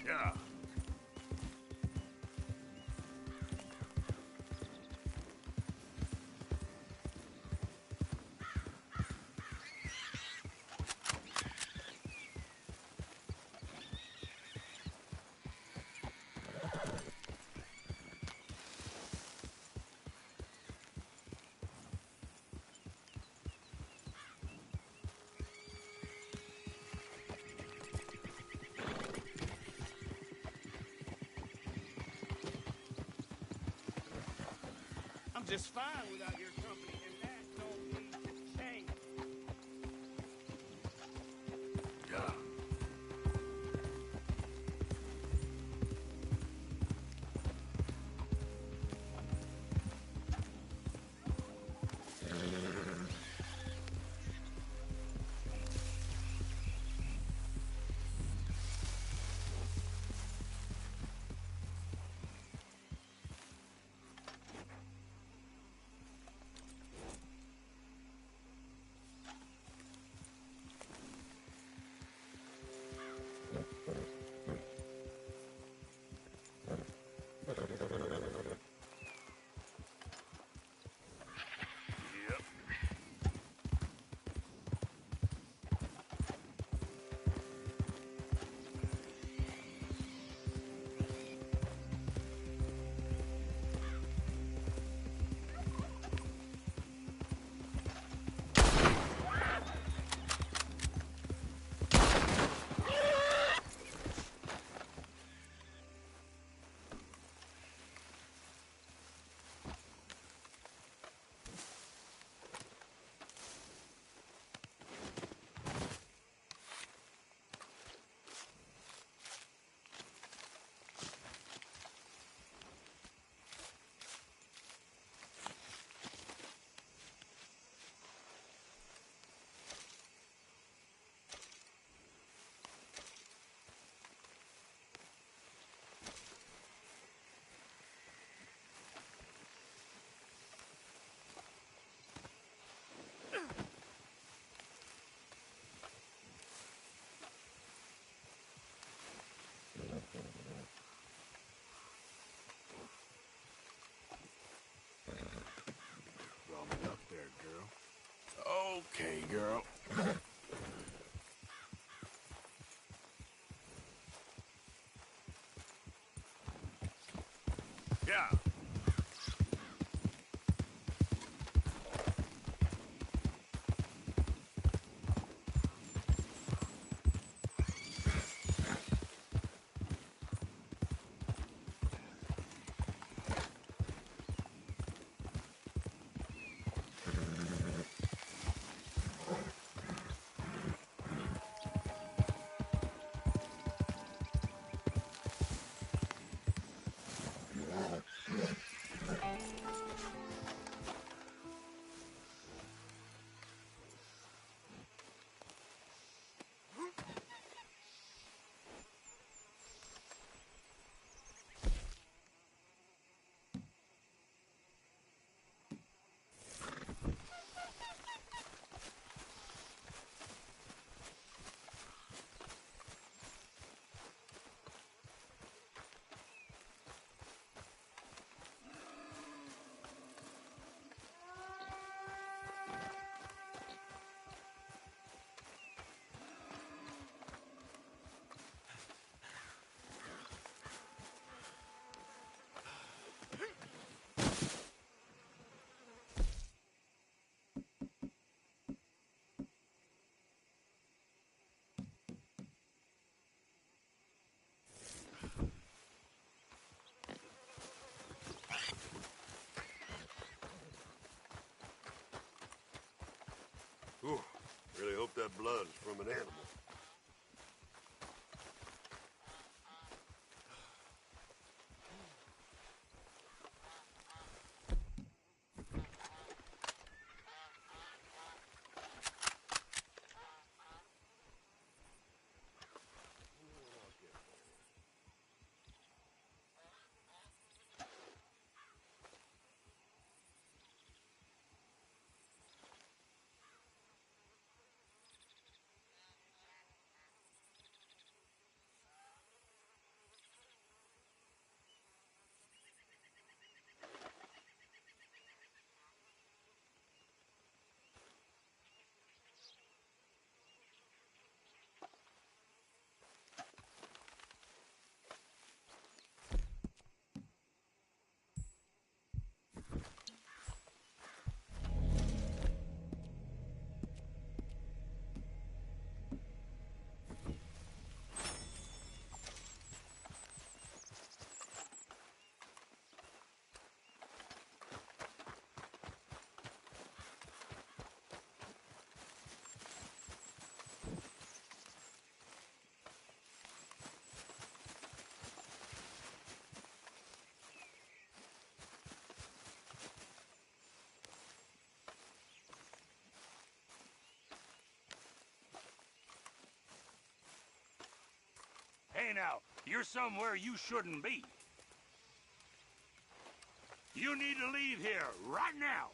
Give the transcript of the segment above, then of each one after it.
Yeah. I'm just fine without your company, and that don't need to change. Yeah. Yep. Roll me up there, girl. Okay, girl. Yeah. Hey now, you're somewhere you shouldn't be. You need to leave here right now.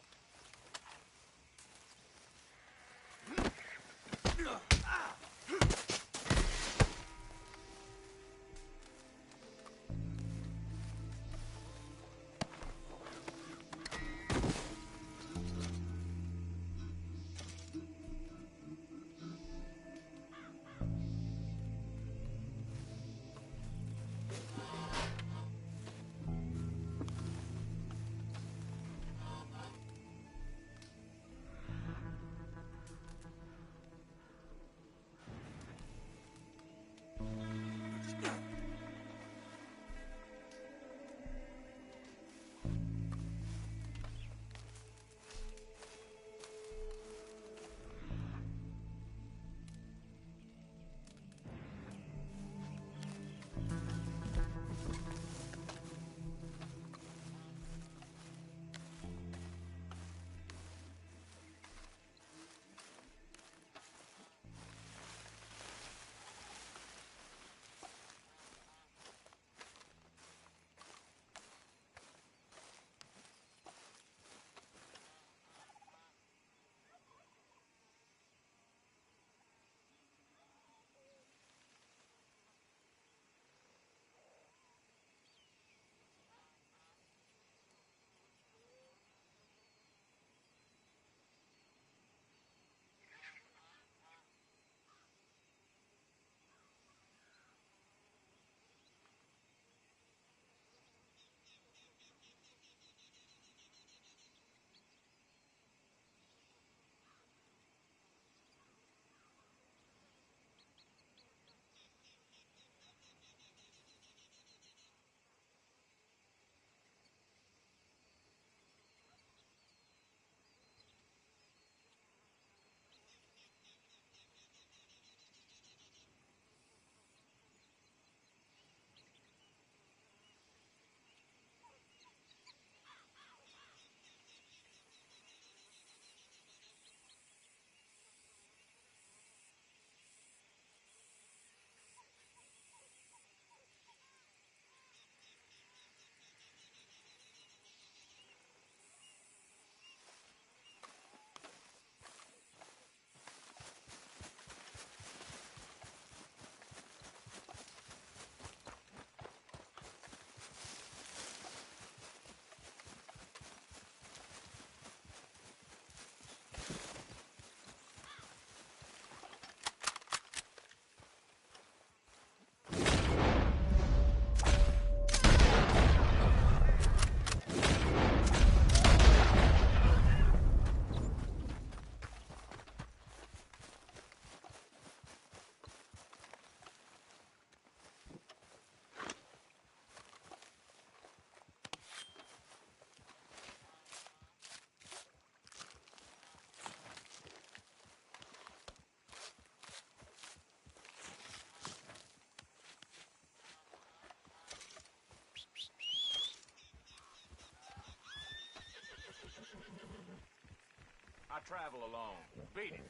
I travel alone. Beat it.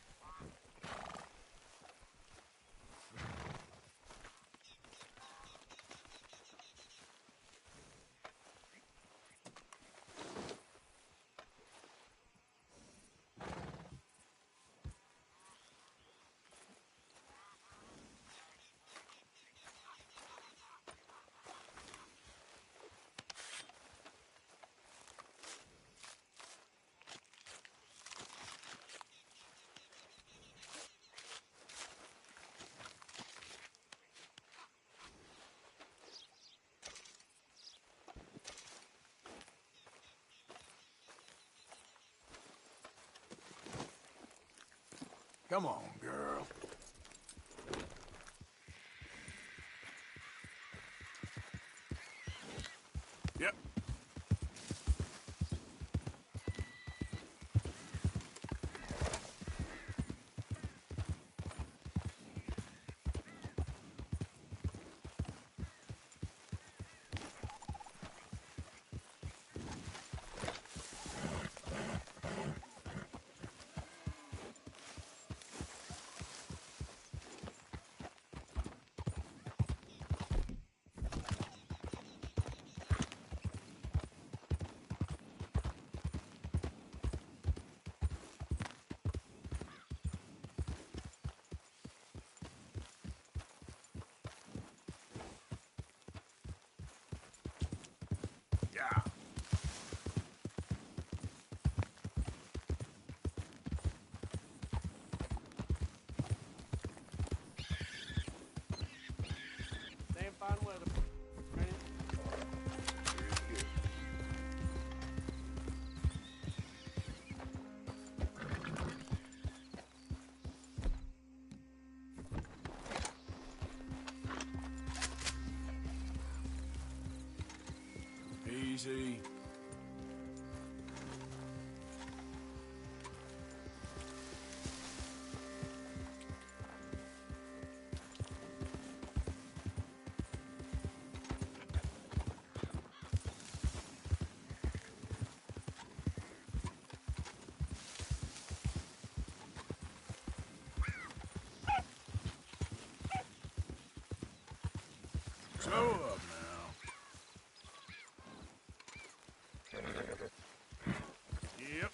Come on, girl. Yep. Easy. Show up now. Yep.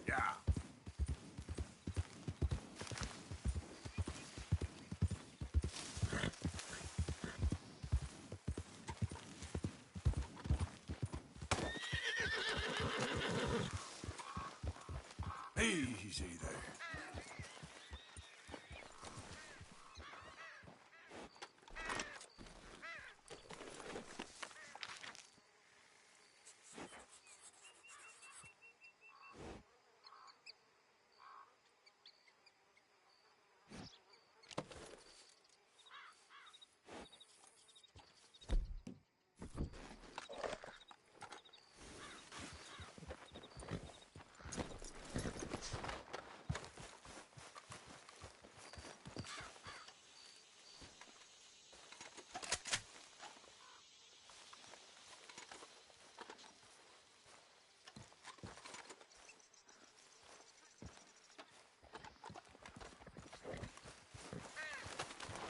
Yeah. Easy there.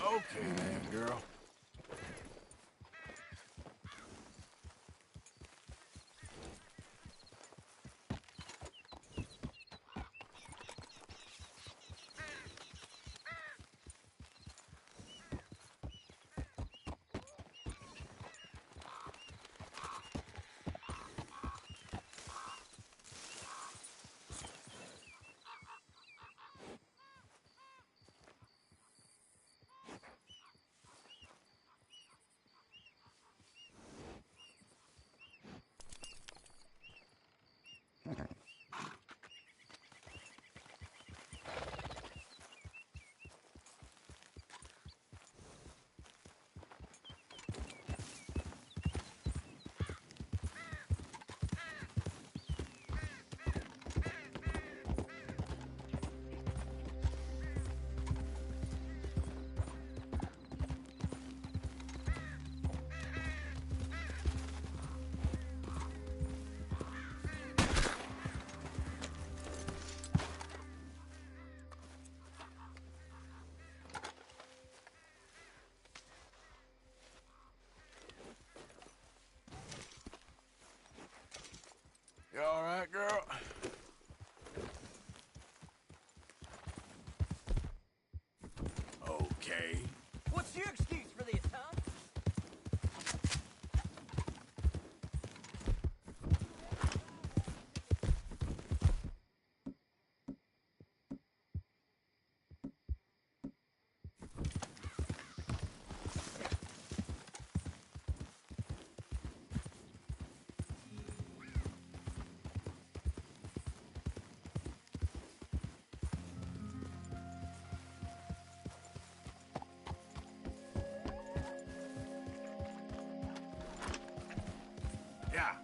Okay then, girl. You all right, girl? Okay. What's your excuse for this, huh? Yeah.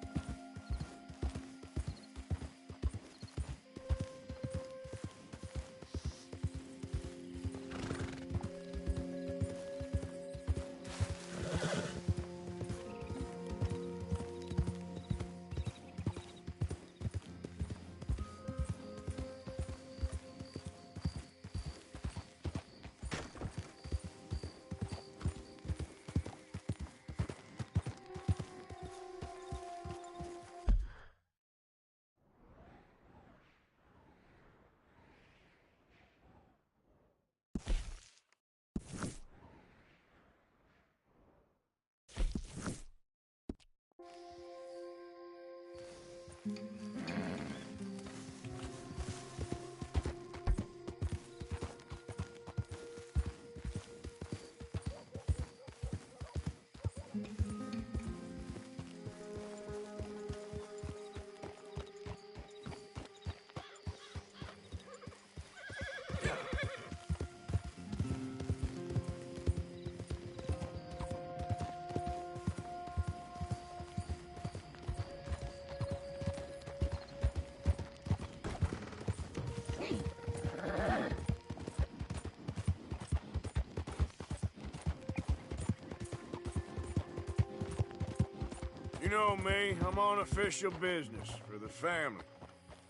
You know me, I'm on official business for the family.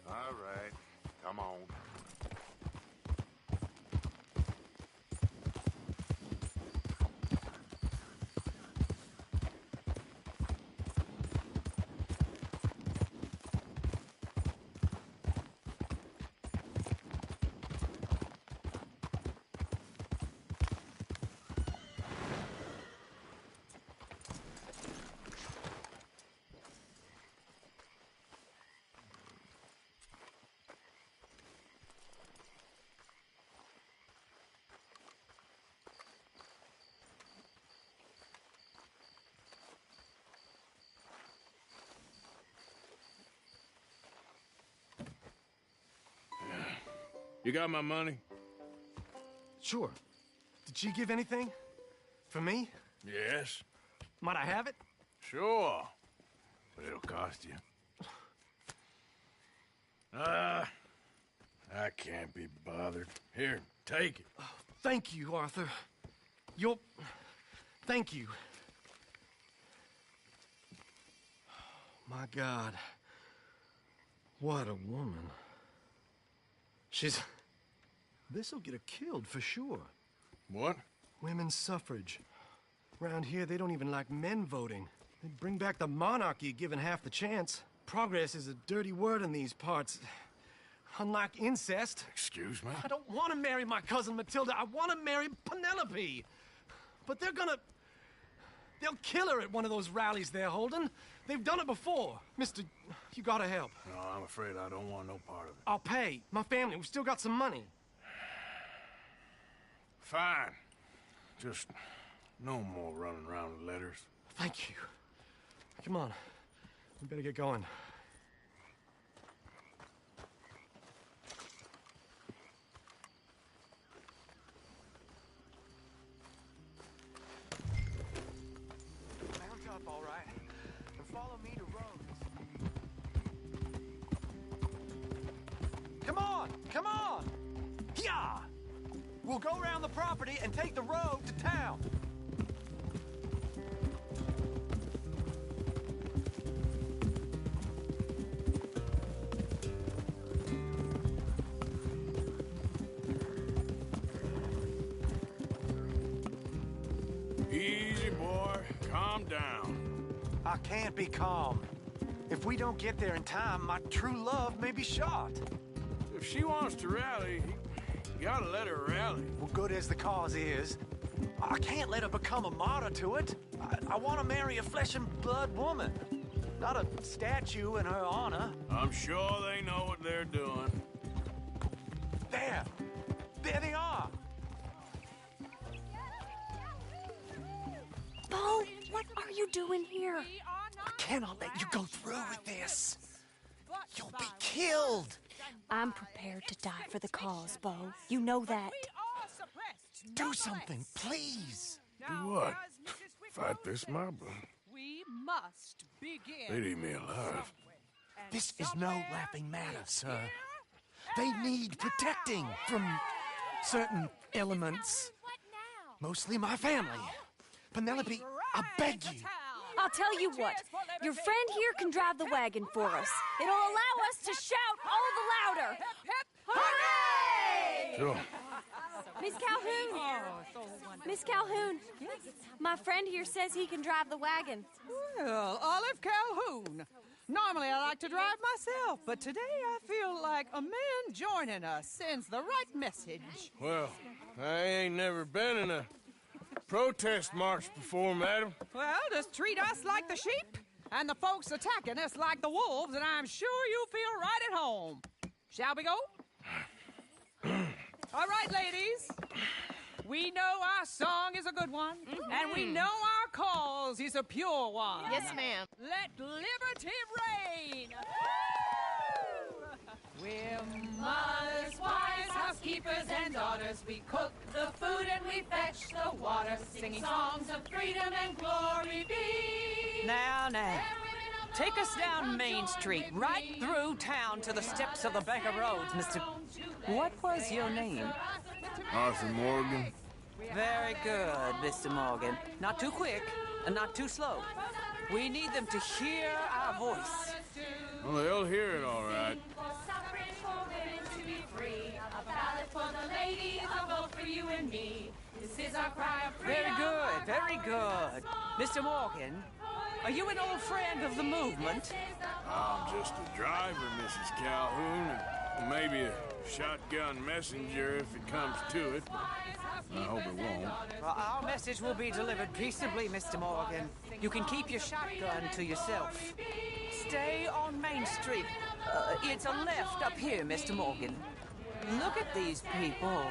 All right, come on. You got my money? Sure. Did she give anything? For me? Yes. Might I have it? Sure. But it'll cost you. I can't be bothered. Here, take it. Thank you, Arthur. You'll... Thank you. My God. What a woman. She's... This'll get her killed for sure. What? Women's suffrage. Around here, they don't even like men voting. They'd bring back the monarchy given half the chance. Progress is a dirty word in these parts. Unlike incest. Excuse me? I don't want to marry my cousin Matilda. I want to marry Penelope. But they're gonna... They'll kill her at one of those rallies they're holding. They've done it before. Mister, you gotta help. No, I'm afraid I don't want no part of it. I'll pay. My family, we've still got some money. Fine. Just no more running around with letters. Thank you. Come on. We better get going. Mount up, all right. And follow me to Rhodes. Come on! Come on! Yeah! We'll go around the property and take the road to town. Easy, boy. Calm down. I can't be calm. If we don't get there in time, my true love may be shot. If she wants to rally, you gotta let her rally. Well, good as the cause is, I can't let her become a martyr to it. I want to marry a flesh and blood woman, not a statue in her honor. I'm sure they know what they're doing. There! There they are! Bo, what are you doing here? I cannot let you go through with this. You'll be killed. I'm prepared to die for the cause, Bo. You know that. Do something, please. Do what? Fight this mob? We must begin. They'd eat me alive. This is no laughing matter, sir. They need protecting from certain elements. Mostly my family. Penelope, I beg you. I'll tell you what. Your friend here can drive the wagon for us. It'll allow us to shout all the louder. Hooray! Sure. Miss Calhoun. Miss Calhoun. My friend here says he can drive the wagon. Well, Olive Calhoun. Normally I like to drive myself, but today I feel like a man joining us sends the right message. Well, I ain't never been in a protest march before, madam. Well, just treat us like the sheep, and the folks attacking us like the wolves, and I'm sure you feel right at home. Shall we go? All right, ladies. We know our song is a good one, and we know our cause is a pure one. Yes, ma'am. Let liberty reign! We're mothers, wives, housekeepers, and daughters. We cook the food and we fetch the water, singing songs of freedom and glory be. Now, take us down Main Street, right through town to the steps of the Bank of Roads, Mr. What was your name? Arthur Morgan. Very good, Mr. Morgan. Not too quick and not too slow. We need them to hear our voice. Well, they'll hear it all right. Suffrage for women to be free. A ballot for the ladies, a vote for you and me. This is our cry of freedom. Very good, very good. Mr. Morgan, are you an old friend of the movement? I'm just a driver, Mrs. Calhoun, and maybe a shotgun messenger if it comes to it. I hope it won't. Well, our message will be delivered peaceably, Mr. Morgan. You can keep your shotgun to yourself. Stay on Main Street. It's a left up here, Mr. Morgan. Look at these people.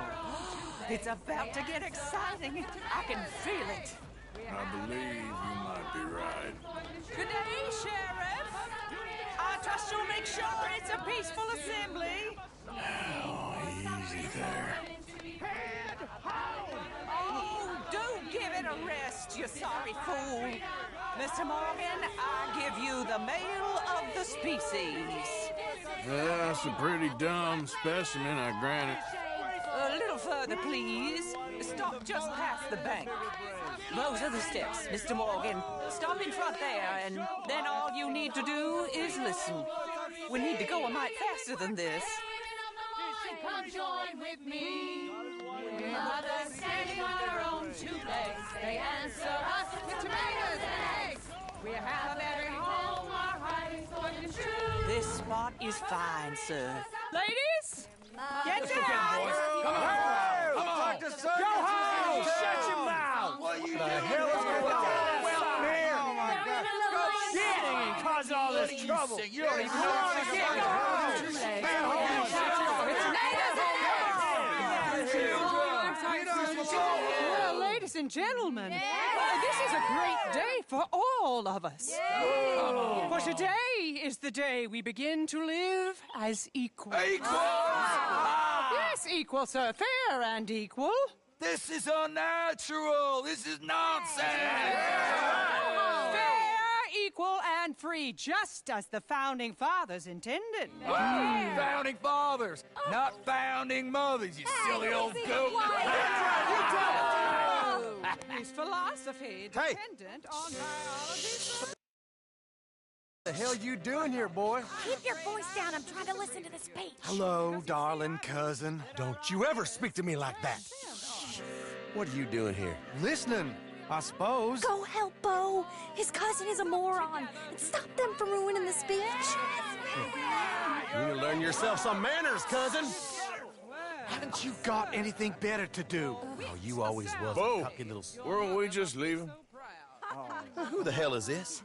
It's about to get exciting. I can feel it. I believe you might be right. Good day, Sheriff. I trust you'll make sure it's a peaceful assembly. Oh, easy there. Oh, do give it a rest, you sorry fool. Mr. Morgan, I give you the male of the species. That's a pretty dumb specimen, I grant it. A little further, please. Stop just past the bank. Those are the steps, Mr. Morgan. Stop in front there, and then all you need to do is listen. We need to go a mite faster than this. Come join with me. We're mothers standing on our own two legs. They answer us with tomatoes and eggs. We have every home, our hiding for the truth. This spot is fine, sir. Ladies, get down! Come on! Go home! Shut your mouth! What the hell is going on? Well, here! Oh, my God. Go sitting and cause all this trouble. You don't even know what to get. Go Well, ladies and gentlemen, this is a great day for all of us. For today is the day we begin to live as equals. Yes, equal, sir. Fair and equal. This is unnatural. This is nonsense. Fair, equal, and free, just as the Founding Fathers intended. Founding fathers, not founding mothers, you silly old goat. His philosophy dependent on biology. What the hell you doing here, boy? Keep your voice down. I'm trying to listen to the speech. Hello, darling cousin. Don't you ever speak to me like that. What are you doing here? Listening, I suppose. Go help Bo. His cousin is a moron. And stop them from ruining the speech. You need to learn yourself some manners, cousin. Haven't you got anything better to do? Oh, you always was Bo, a cocky little... weren't we just leaving? Who the hell is this?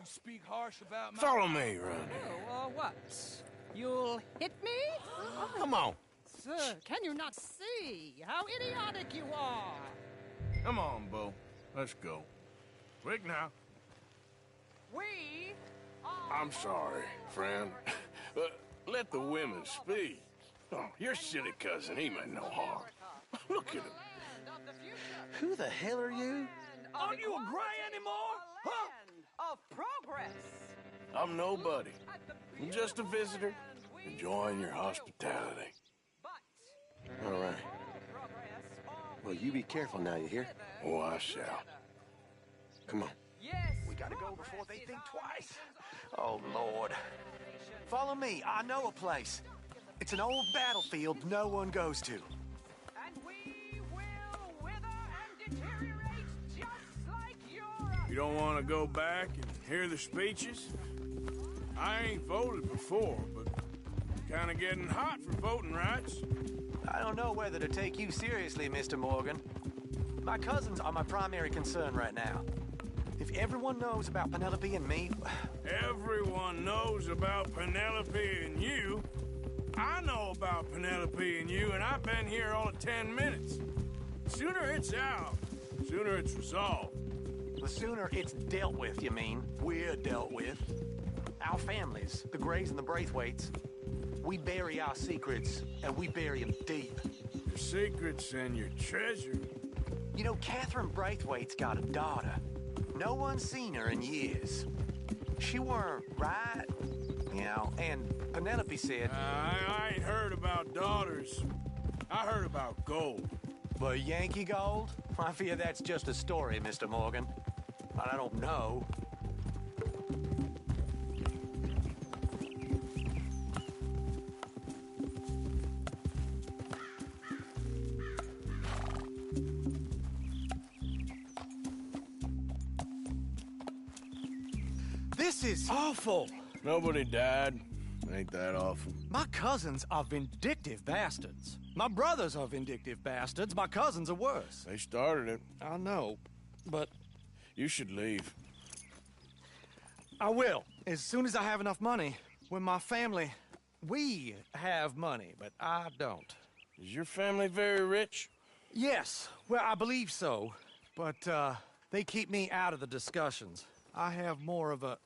Follow me around here. What? You'll hit me? Come on. Sir, can you not see how idiotic you are? Come on, Bo. Let's go. Quick now. We I'm sorry, friend. But let the women speak. Oh, your silly cousin, he meant no harm. Look at him. Who the hell are you? Aren't you a gray anymore? Huh? Of progress. I'm nobody. I'm just a visitor, enjoying your hospitality. All right. Well, you be careful now, you hear? Oh, I shall. Come on. We gotta go before they think twice. Oh, Lord. Follow me. I know a place. It's an old battlefield no one goes to. And we will wither and deteriorate just like Europe. You don't want to go back and hear the speeches? I ain't voted before, but kind of getting hot for voting rights. I don't know whether to take you seriously, Mr. Morgan. My cousins are my primary concern right now. If everyone knows about Penelope and me... Everyone knows about Penelope and you. I know about Penelope and you, and I've been here all of 10 minutes. Sooner it's out, sooner it's resolved. The sooner it's dealt with, you mean? We're dealt with. Our families, the Grays and the Braithwaites, we bury our secrets, and we bury them deep. Your secrets and your treasure. You know, Catherine Braithwaite's got a daughter. No one's seen her in years. She weren't right, you know, and Penelope said... I ain't heard about daughters. I heard about gold. But Yankee gold? I fear that's just a story, Mr. Morgan. But I don't know. This is awful. Nobody died. Ain't that awful? My cousins are vindictive bastards. My brothers are vindictive bastards. My cousins are worse. They started it. I know, but... You should leave. I will, as soon as I have enough money. When my family... We have money, but I don't. Is your family very rich? Yes, well, I believe so. But, they keep me out of the discussions. I have more of a...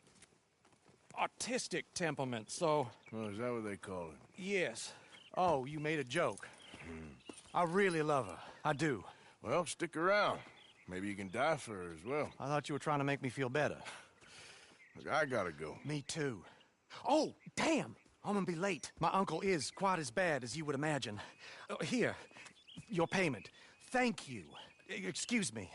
artistic temperament, so... Oh, is that what they call it? Yes. Oh, you made a joke. I really love her. I do. Well, stick around. Maybe you can die for her as well. I thought you were trying to make me feel better. Look, I gotta go. Me too. Oh, damn! I'm gonna be late. My uncle is quite as bad as you would imagine. Here, your payment. Thank you. Excuse me.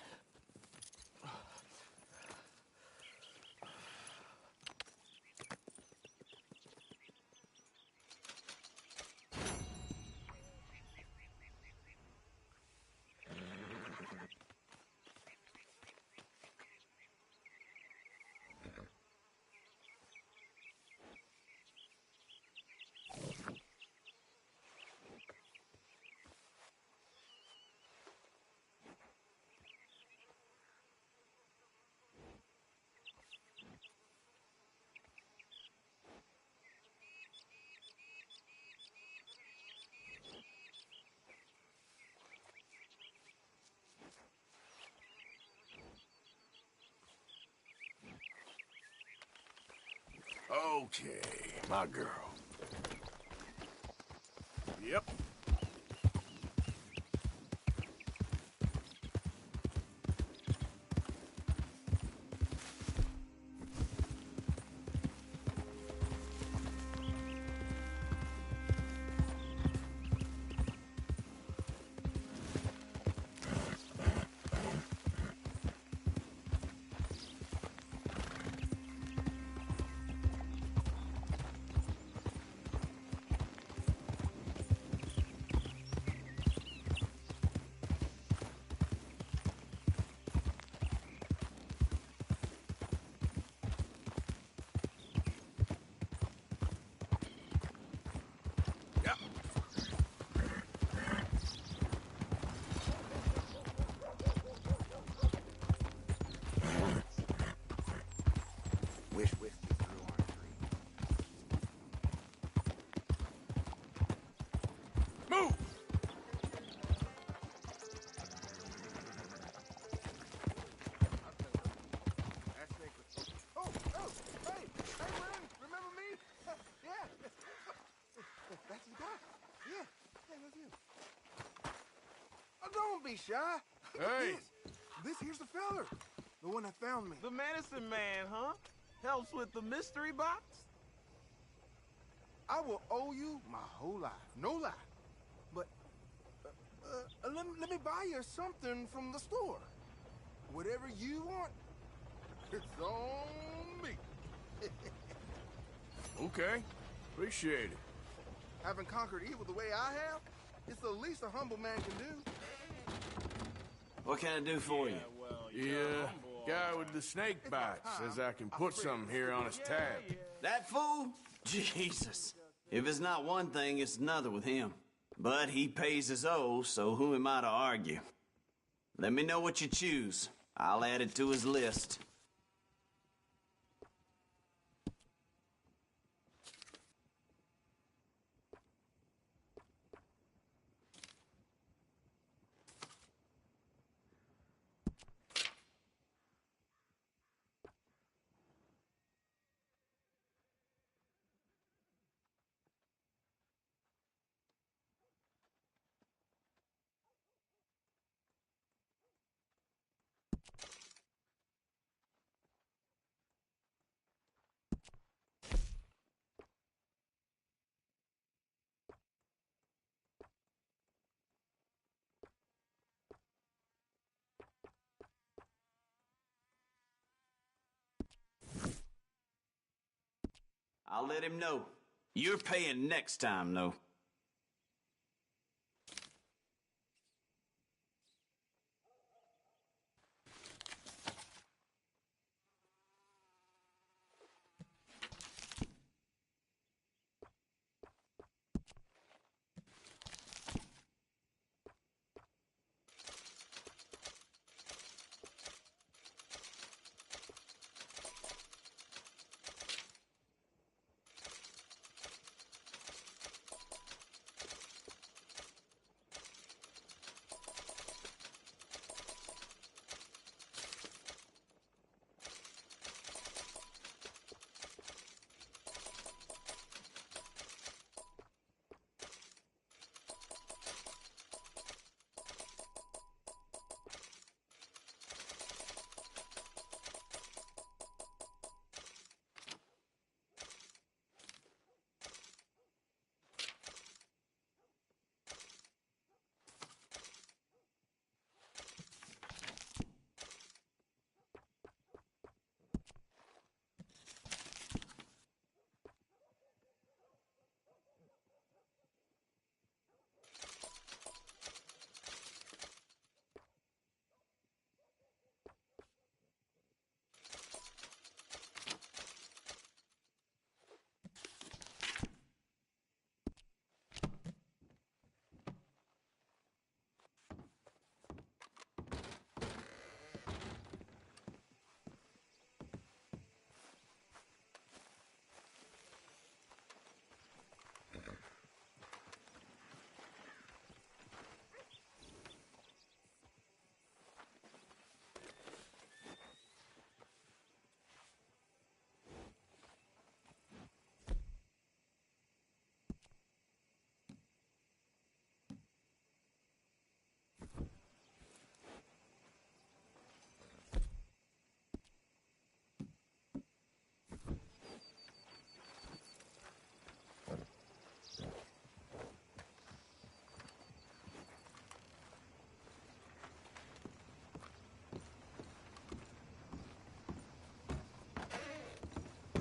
Okay, my girl. Yep. Move! Oh, hey, Ren, remember me? Yeah. That's the guy. Yeah, that's him. Oh, don't be shy. Hey. This here's the feller. The one that found me. The medicine man, huh? Helps with the mystery box? I will owe you my whole life. No lie. But, let me buy you something from the store. Whatever you want, it's on me. Okay. Appreciate it. Having conquered evil the way I have, it's the least a humble man can do. What can I do for you? Yeah, guy with the snake bite says I can put something here on his tab. That fool? Jesus. If it's not one thing, it's another with him. But he pays his owe, so who am I to argue? Let me know what you choose. I'll add it to his list. I'll let him know. You're paying next time, though.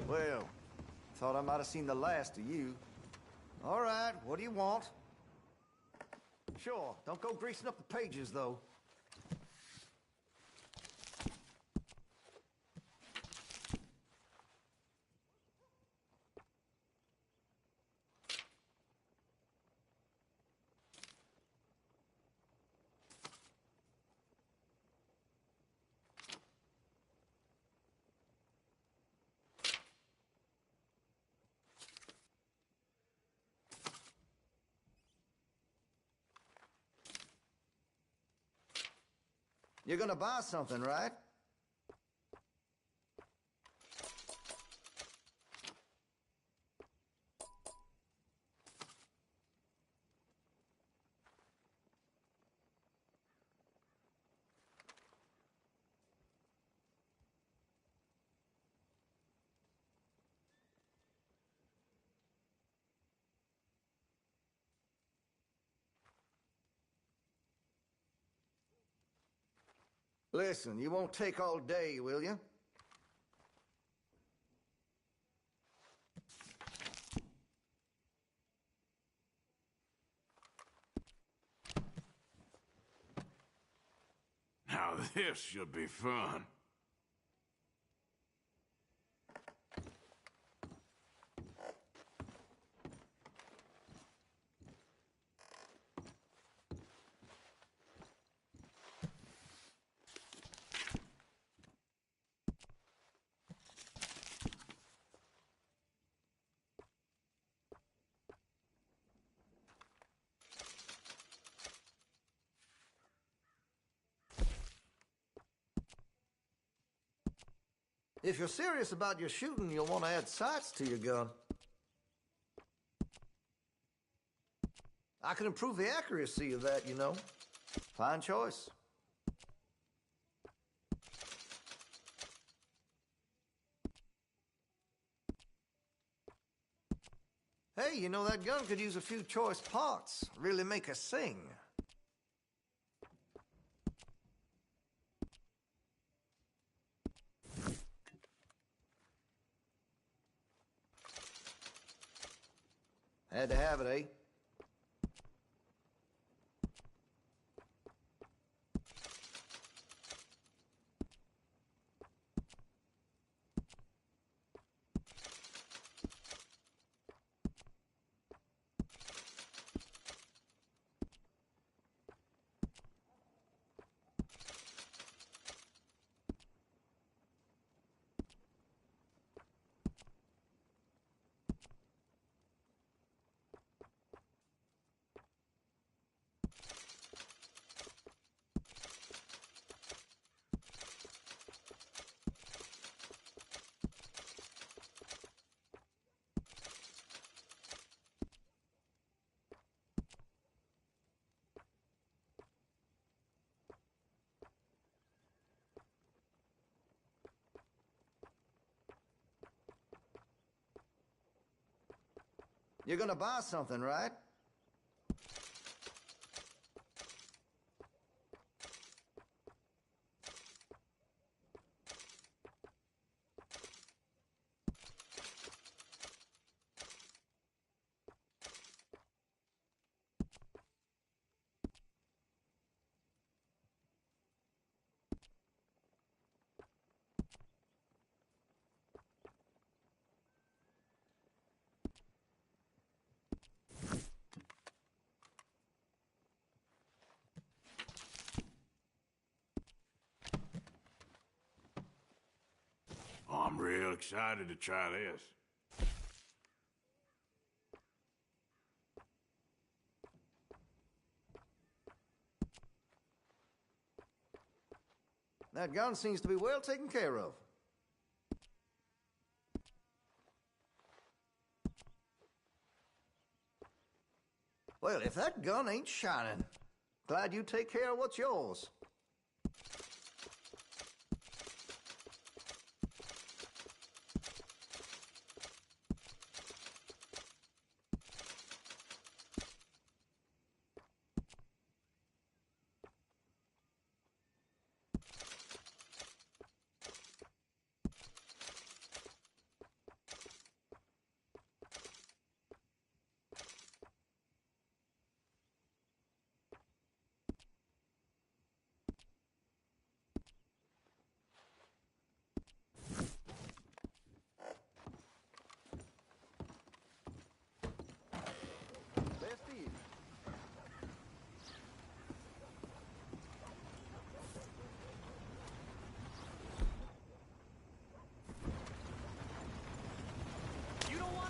Well, thought I might have seen the last of you. All right, what do you want? Sure, don't go greasing up the pages, though. You're gonna buy something, right? Listen, you won't take all day, will you? Now this should be fun. If you're serious about your shooting, you'll want to add sights to your gun. I can improve the accuracy of that, you know. Fine choice. Hey, you know, that gun could use a few choice parts. Really make us sing. Had to have it, eh? You're gonna buy something, right? Oh, I'm real excited to try this. That gun seems to be well taken care of. Well, if that gun ain't shining, glad you take care of what's yours.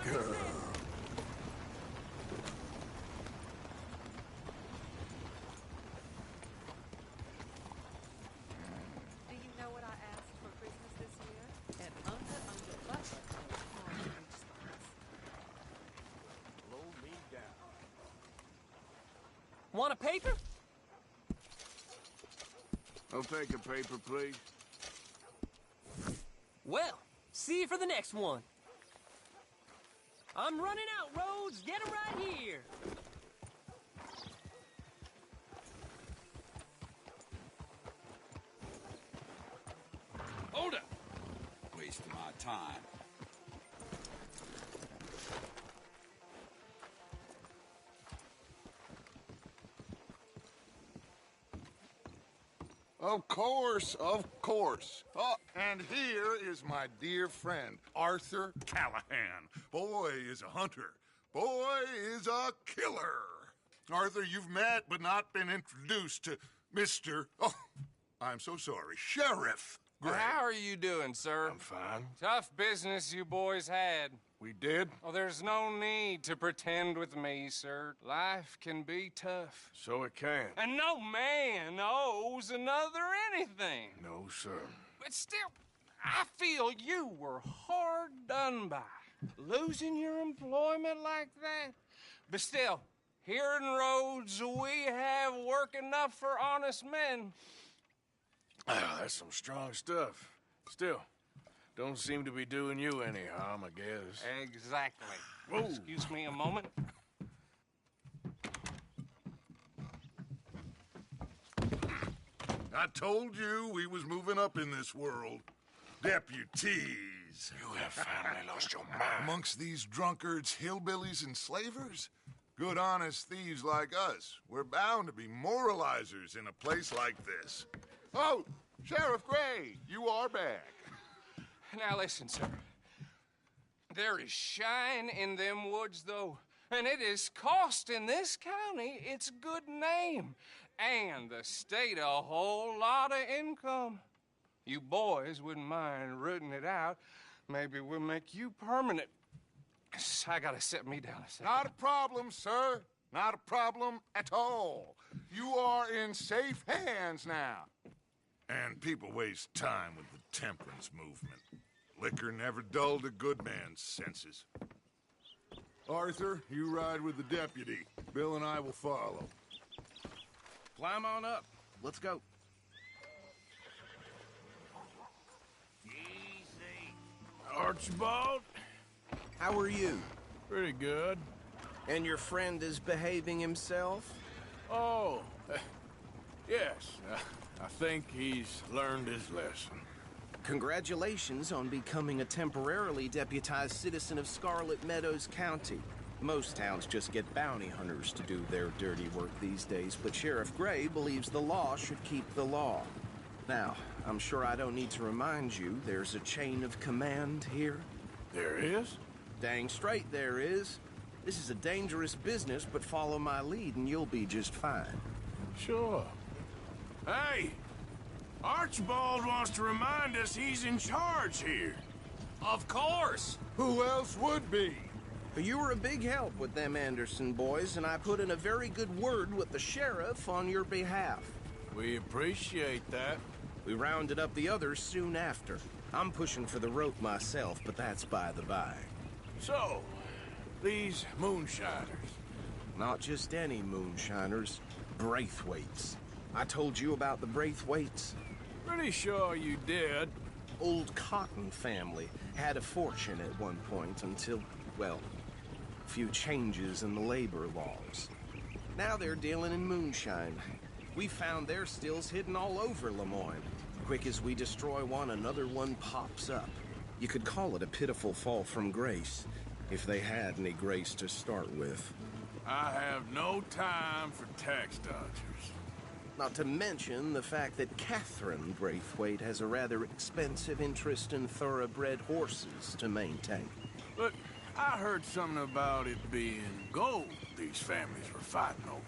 Do you know what I asked for Christmas this year? An under butler on each spice. Blow me down. Want a paper? I'll take a paper, please. Well, see you for the next one. I'm running out, Rhodes. Get 'em right here. Hold up! Wasting my time. Of course, of course. Oh, and here is my dear friend, Arthur Callahan. Boy is a hunter. Boy is a killer. Arthur, you've met but not been introduced to Mr. Oh, I'm so sorry, Sheriff Gray. How are you doing, sir? I'm fine. Tough business you boys had. We did? Oh, there's no need to pretend with me, sir. Life can be tough. So it can. And no man owes another anything. No, sir. But still, I feel you were hard done by. Losing your employment like that. But still, here in Rhodes, we have work enough for honest men. Ah, that's some strong stuff. Still, don't seem to be doing you any harm, I guess. Exactly. Whoa. Excuse me a moment. I told you we was moving up in this world. Deputy. days. You have finally lost your mind. Amongst these drunkards, hillbillies, and slavers? Good, honest thieves like us. We're bound to be moralizers in a place like this. Oh, Sheriff Gray, you are back. Now listen, sir. There is shine in them woods, though, and it is costing this county its good name and the state a whole lot of income. You boys wouldn't mind rooting it out. Maybe we'll make you permanent. I gotta set me down a second. Not a problem, sir. Not a problem at all. You are in safe hands now. And people waste time with the temperance movement. Liquor never dulled a good man's senses. Arthur, you ride with the deputy. Bill and I will follow. Climb on up. Let's go. Archibald? How are you? Pretty good. And your friend is behaving himself? Oh, yes. I think he's learned his lesson. Congratulations on becoming a temporarily deputized citizen of Scarlet Meadows County. Most towns just get bounty hunters to do their dirty work these days, but Sheriff Gray believes the law should keep the law. Now, I'm sure I don't need to remind you there's a chain of command here. There is? Dang straight there is. This is a dangerous business, but follow my lead and you'll be just fine. Sure. Hey! Archibald wants to remind us he's in charge here. Of course! Who else would be? You were a big help with them Anderson boys, and I put in a very good word with the sheriff on your behalf. We appreciate that. We rounded up the others soon after. I'm pushing for the rope myself, but that's by the by. So, these moonshiners. Not just any moonshiners, Braithwaites. I told you about the Braithwaites? Pretty sure you did. Old Cotton family had a fortune at one point until, well, a few changes in the labor laws. Now they're dealing in moonshine. We found their stills hidden all over Lemoyne. Quick as we destroy one, another one pops up. You could call it a pitiful fall from grace, if they had any grace to start with. I have no time for tax dodgers. Not to mention the fact that Catherine Braithwaite has a rather expensive interest in thoroughbred horses to maintain. But I heard something about it being gold these families were fighting over.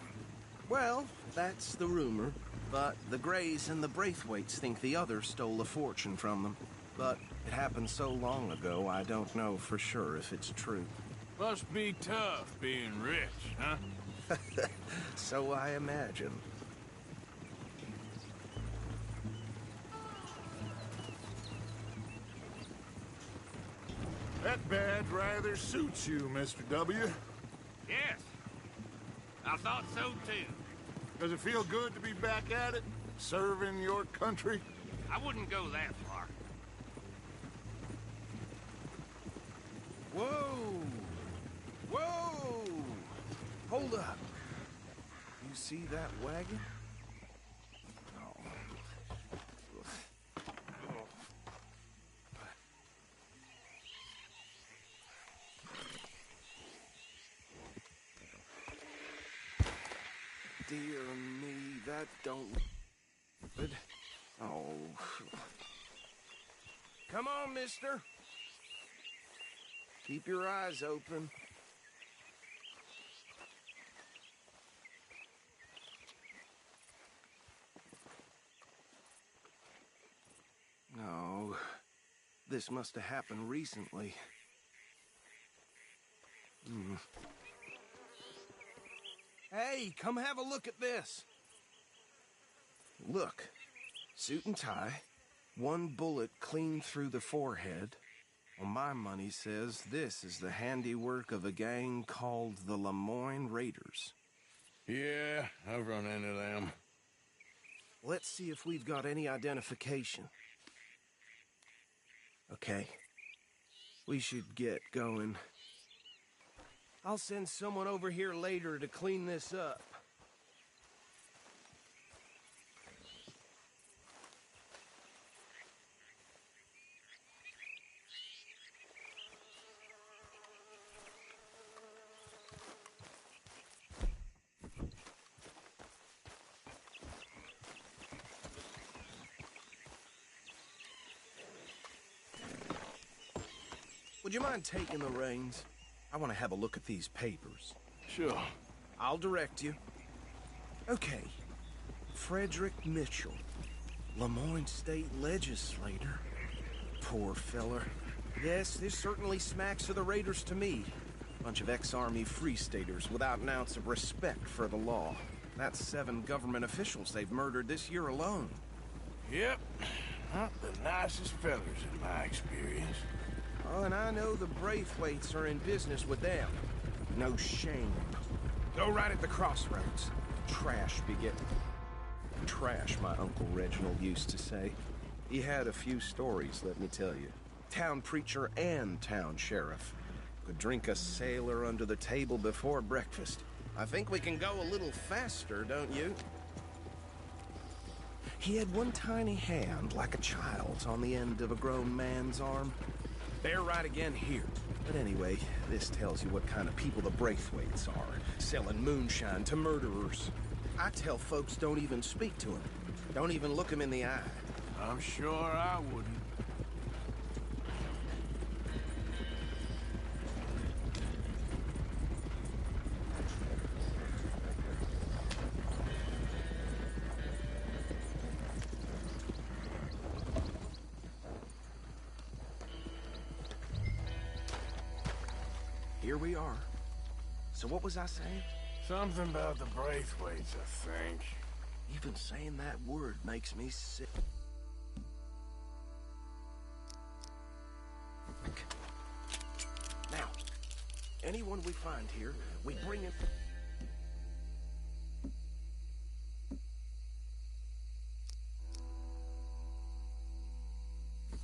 Well, that's the rumor. But the Grays and the Braithwaites think the others stole a fortune from them. But it happened so long ago, I don't know for sure if it's true. Must be tough being rich, huh? So I imagine. That badge rather suits you, Mr. W. Yes. I thought so, too. Does it feel good to be back at it? Serving your country? I wouldn't go that far. Whoa! Whoa! Hold up. You see that wagon? Dear me, that don't look good. Oh. Come on, mister. Keep your eyes open. No. This must have happened recently. Hey, come have a look at this. Look, suit and tie, one bullet clean through the forehead. Well, my money says this is the handiwork of a gang called the Lemoyne Raiders. Yeah, I've run into them. Let's see if we've got any identification. Okay. We should get going. I'll send someone over here later to clean this up. would you mind taking the reins? I want to have a look at these papers. Sure. I'll direct you. Okay. Frederick Mitchell, Lemoyne State Legislator. Poor feller. Yes, this certainly smacks of the Raiders to me. Bunch of ex-Army Free Staters without an ounce of respect for the law. That's 7 government officials they've murdered this year alone. Yep. Not the nicest fellers in my experience. Oh, and I know the Braithwaites are in business with them. No shame. Go right at the crossroads. Trash begin. Trash, my Uncle Reginald used to say. He had a few stories, let me tell you. Town preacher and town sheriff. Could drink a sailor under the table before breakfast. I think we can go a little faster, don't you? He had one tiny hand, like a child's, on the end of a grown man's arm. They're right again here. But anyway, this tells you what kind of people the Braithwaites are, selling moonshine to murderers. I tell folks don't even speak to them. Don't even look them in the eye. I'm sure I wouldn't. Here we are. So what was I saying? Something about the Braithwaites, I think. Even saying that word makes me sick. Now, anyone we find here, we bring him...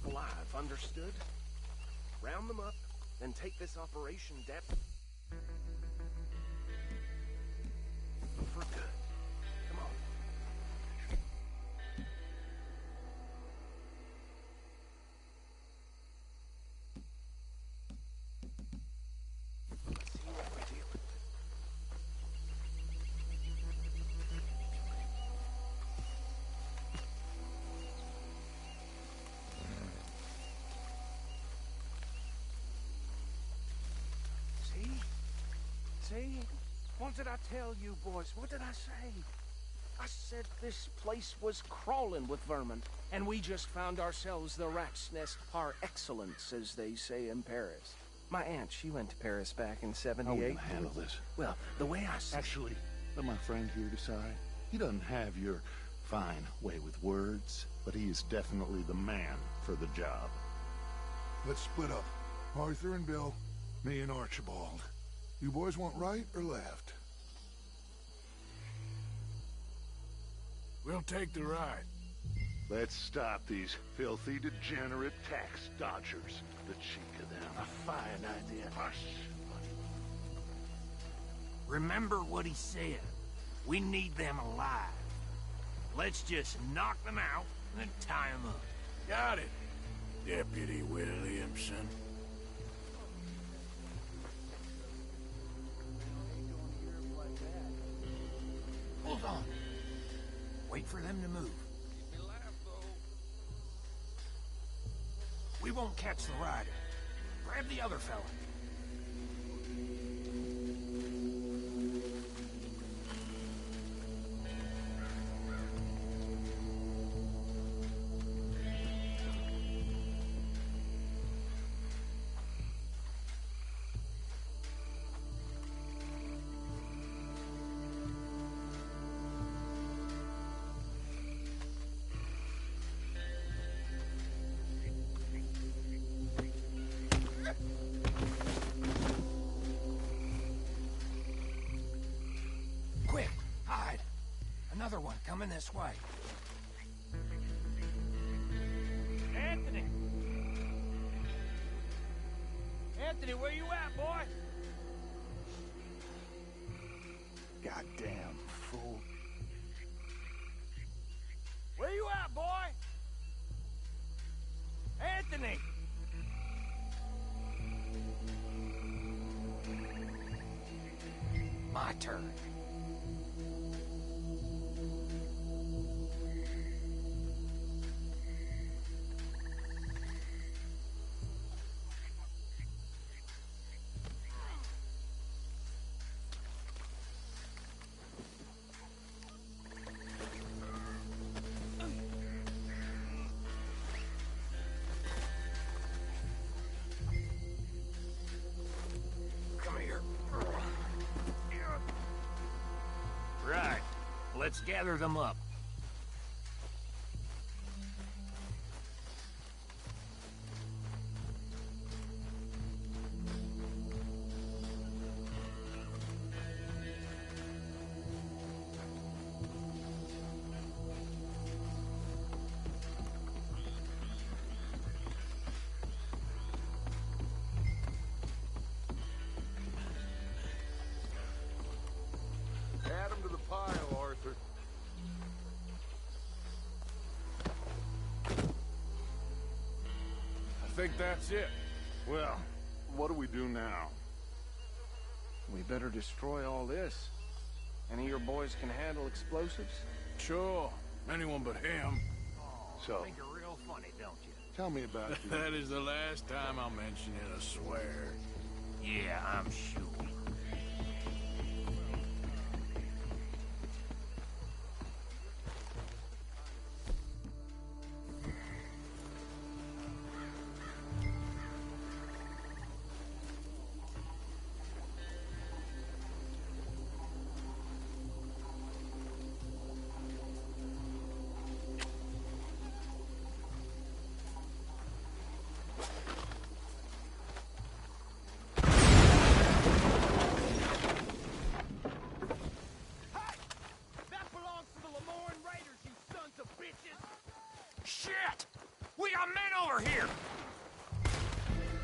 alive, understood? Round them up, then take this operation down... for good. Come on. Let's see what we're dealing with. See? What did I tell you, boys? What did I say? I said this place was crawling with vermin, and we just found ourselves the rat's nest par excellence, as they say in Paris. My aunt, she went to Paris back in '78. How are we gonna handle this? Well, the way I see... Actually, let my friend here decide. He doesn't have your fine way with words, but he is definitely the man for the job. Let's split up. Arthur and Bill, me and Archibald. You boys want right or left? We'll take the right. Let's stop these filthy, degenerate tax dodgers. The cheek of them. A fine idea. Hush. Remember what he said. We need them alive. Let's just knock them out and then tie them up. Got it, Deputy Williamson. Hold on. Wait for them to move. We won't catch the rider. Grab the other fella. Another one coming this way. Anthony! Anthony, where you at, boy? Goddamn fool. Where you at, boy? Anthony! My turn. Let's gather them up. Add them to the pile, Arthur. I think that's it. Well, what do we do now? We better destroy all this. Any of your boys can handle explosives? Sure. Anyone but him. So, Think you're real funny, don't you? tell me about you. That is the last time I'll mention it, I swear. Yeah, I'm sure. Shit! We got men over here!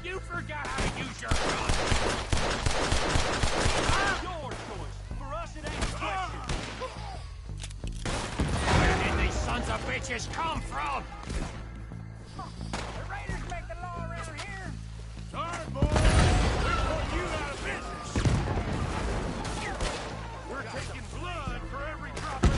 You forgot how to use your gun! Your choice. For us, it ain't a question. Where did these sons of bitches come from? The raiders make the law around here. Sorry, boys. We're putting you out of business. We're taking blood for every drop of...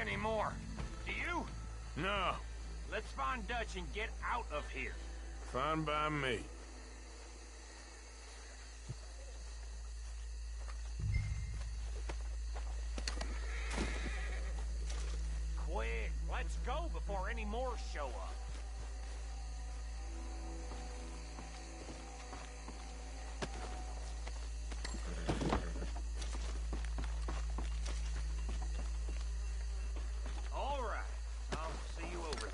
Anymore. Do you? No. Let's find Dutch and get out of here. Fine by me. Quick, let's go before any more show up. All right, I'll see you over there.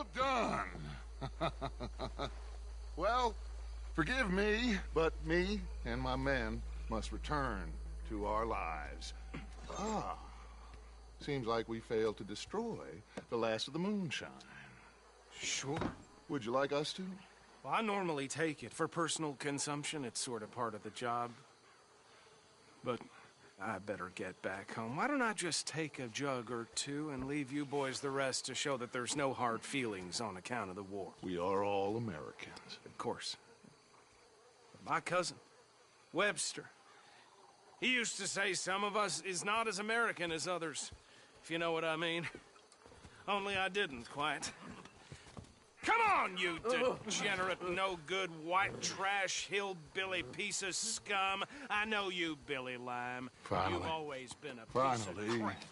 Well done. Well, forgive me, but me and my men must return to our lives. Ah. Seems like we failed to destroy the last of the moonshine. Sure. Would you like us to? Well, I normally take it. For personal consumption, it's sort of part of the job. But I better get back home. Why don't I just take a jug or two and leave you boys the rest to show that there's no hard feelings on account of the war? We are all Americans. Of course. My cousin, Webster, he used to say some of us is not as American as others, if you know what I mean. Only I didn't quite. Come on, you degenerate, no-good, white trash, hillbilly piece of scum. I know you, Billy Lime. Finally. You've always been a piece of crap.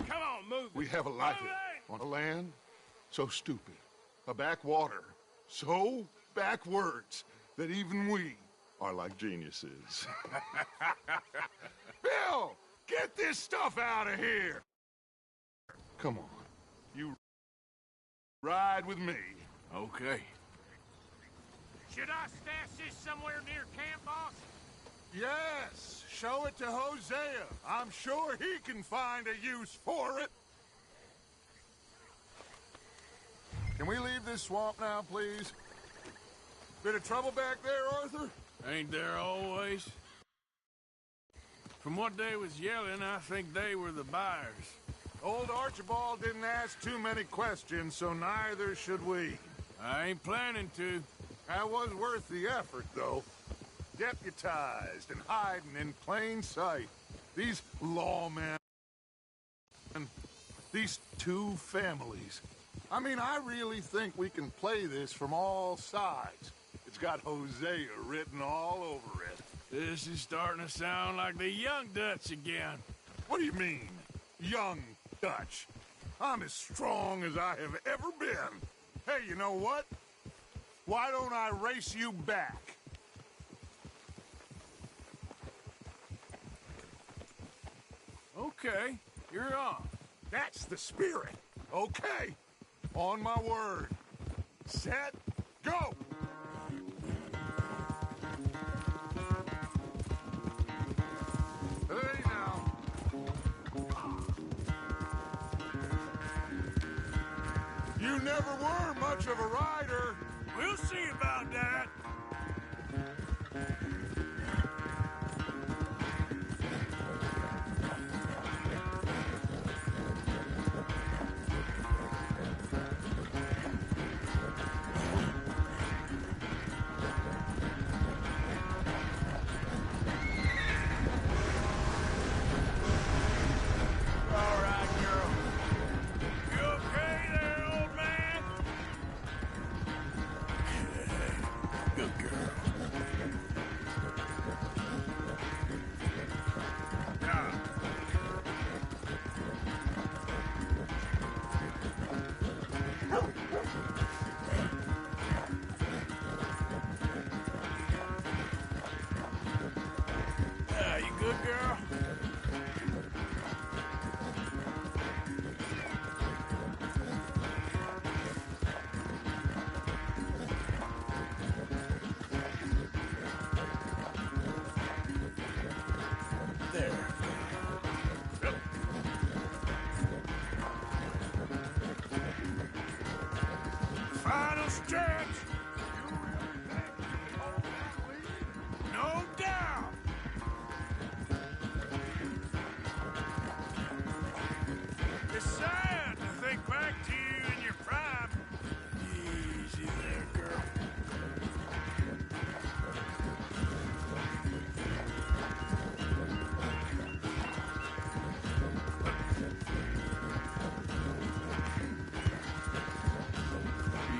Come on, move it. We have a life on a land so stupid, a backwater so backwards that even we are like geniuses. Bill, get this stuff out of here. Come on, you ride with me. Okay. Should I stash this somewhere near camp, boss? Yes, show it to Hosea. I'm sure he can find a use for it. Can we leave this swamp now, please? Bit of trouble back there, Arthur? Ain't there always? From what they was yelling, I think they were the buyers. Old Archibald didn't ask too many questions, so neither should we. I ain't planning to. That was worth the effort, though. Deputized and hiding in plain sight. These lawmen, these two families. I mean, I really think we can play this from all sides. It's got Hosea written all over it. This is starting to sound like the Young Dutch again. What do you mean, Young Dutch? I'm as strong as I have ever been. Hey, you know what? Why don't I race you back? Okay, you're on. That's the spirit. Okay. On my word. Set, go! Hey, now. You never were much of a rider. We'll see about that. Final stretch! No doubt! It's sad to think back to you in your prime. Easy there, girl.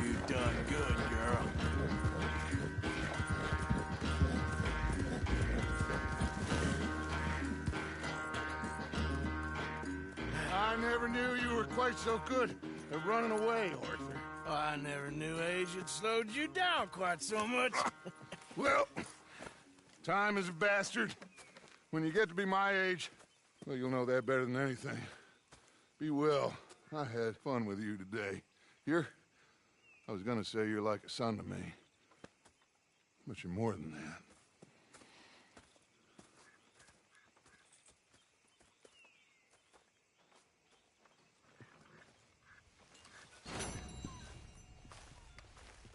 You done good, girl. I never knew you were quite so good at running away, Arthur. Oh, I never knew age had slowed you down quite so much. Well, time is a bastard. When you get to be my age, well, you'll know that better than anything. Be well. I had fun with you today. You're I was gonna say you're like a son to me, but you're more than that.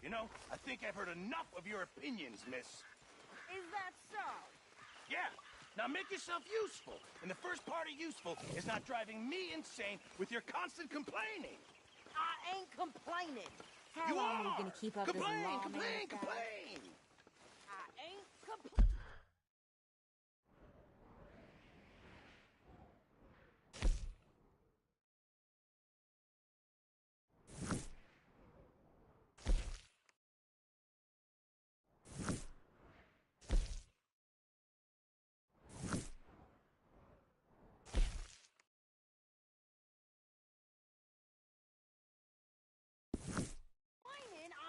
You know, I think I've heard enough of your opinions, miss. Is that so? Yeah. Now make yourself useful. And the first part of useful is not driving me insane with your constant complaining. I ain't complaining. How You long are you are. gonna keep up Complain, this law complain, complain. I ain't complaining.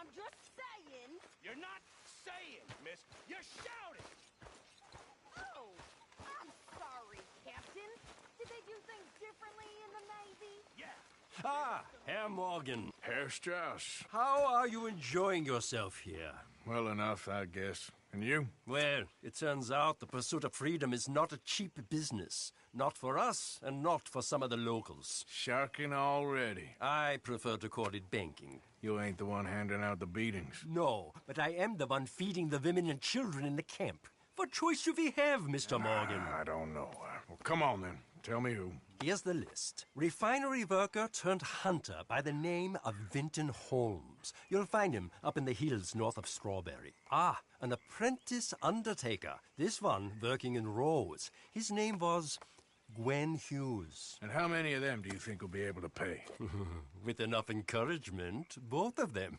I'm just saying. You're not saying, miss. You're shouting. Oh, I'm sorry, Captain. Did they do things differently in the Navy? Yeah. Ah, Herr Morgan. Herr Strauss. How are you enjoying yourself here? Well enough, I guess. And you? Well, it turns out the pursuit of freedom is not a cheap business. Not for us, and not for some of the locals. Sharking already. I prefer to call it banking. You ain't the one handing out the beatings. No, but I am the one feeding the women and children in the camp. What choice do we have, Mr. Morgan? I don't know. Well, come on then. Tell me who. Here's the list. Refinery worker turned hunter by the name of Vinton Holmes. You'll find him up in the hills north of Strawberry. Ah, an apprentice undertaker. This one working in Rose. His name was Gwen Hughes. And how many of them do you think will be able to pay? With enough encouragement, both of them.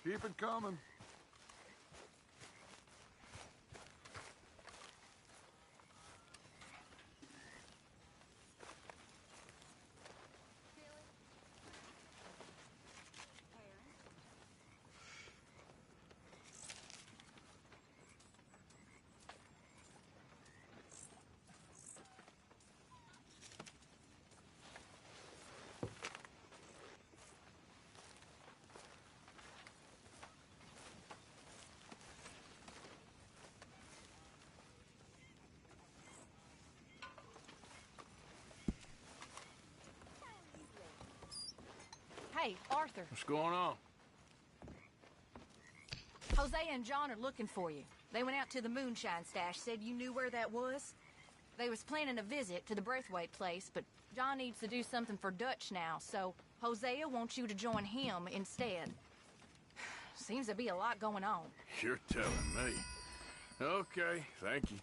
Keep it coming. Hey, Arthur. What's going on? Jose and John are looking for you. They went out to the moonshine stash, said you knew where that was. They was planning a visit to the Braithwaite place, but John needs to do something for Dutch now, so Hosea wants you to join him instead. Seems to be a lot going on. You're telling me. Okay, thank you.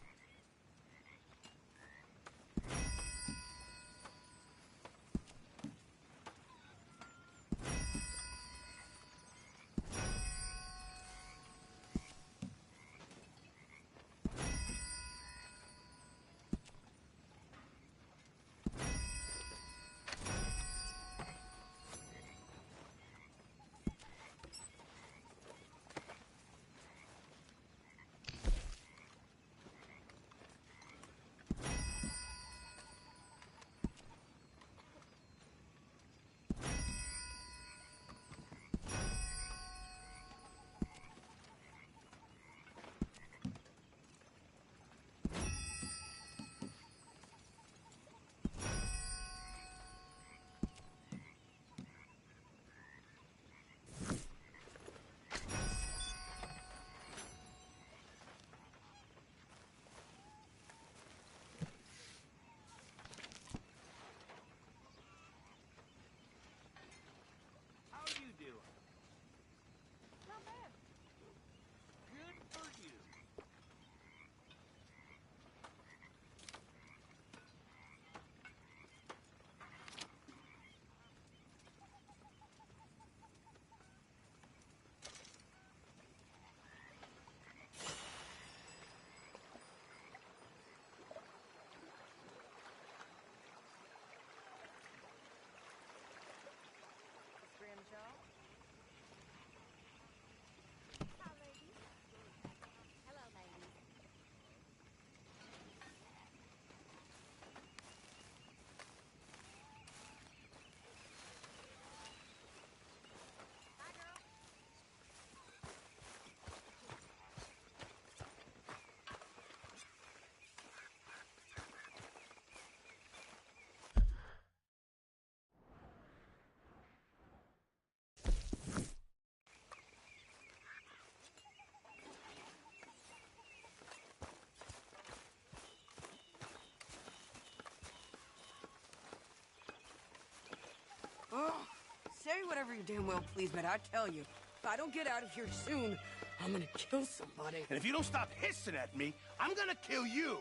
whatever you damn well please, but I tell you, if I don't get out of here soon, I'm gonna kill somebody. And if you don't stop hissing at me, I'm gonna kill you.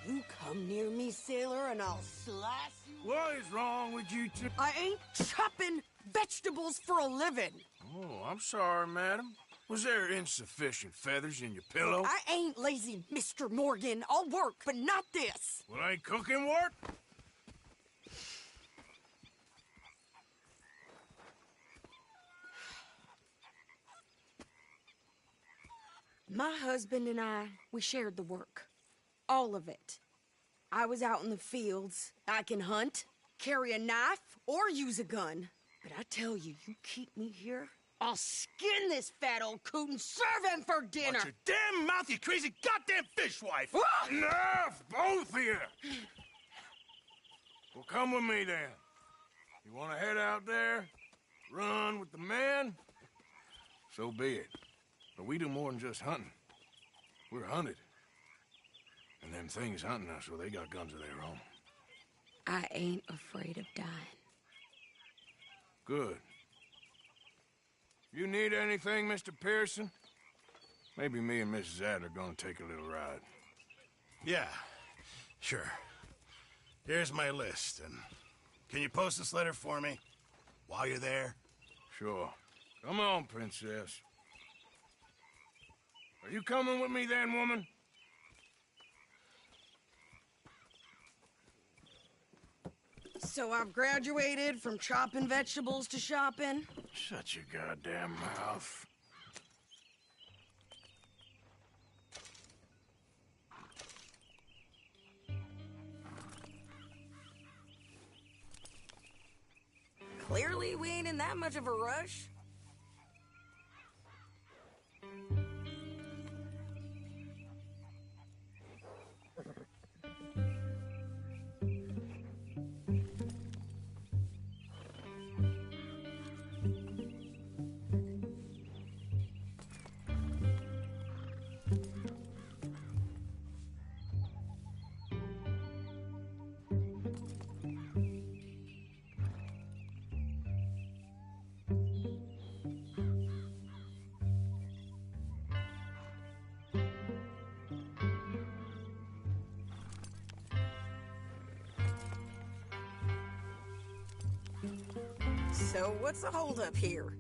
You come near me, sailor, and I'll slice you. What is wrong with you two? I ain't chopping vegetables for a living. Oh, I'm sorry, madam. Was there insufficient feathers in your pillow? I ain't lazy, Mr. Morgan. I'll work, but not this. Well, ain't cooking work? My husband and I, we shared the work. All of it. I was out in the fields. I can hunt, carry a knife, or use a gun. But I tell you, you keep me here, I'll skin this fat old coot and serve him for dinner. Watch your damn mouth, you crazy goddamn fishwife! Enough, both of you! Well, come with me, then. You want to head out there, run with the men? So be it. But we do more than just hunting. We're hunted. And them things hunting us, well, they got guns of their own. I ain't afraid of dying. Good. You need anything, Mr. Pearson? Maybe me and Mrs. Adler are gonna take a little ride. Yeah, sure. Here's my list, and can you post this letter for me while you're there? Sure. Come on, princess. Are you coming with me then, woman? So I've graduated from chopping vegetables to shopping? Shut your goddamn mouth. Clearly, we ain't in that much of a rush. So what's the holdup here?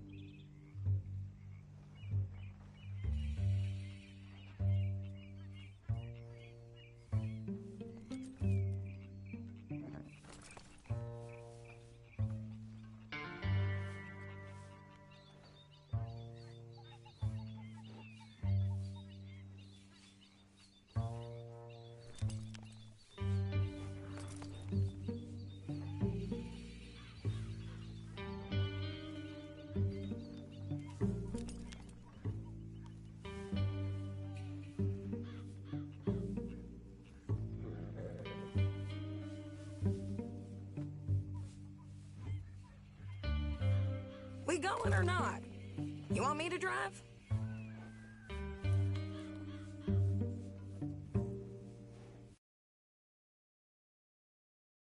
We going or not? You want me to drive?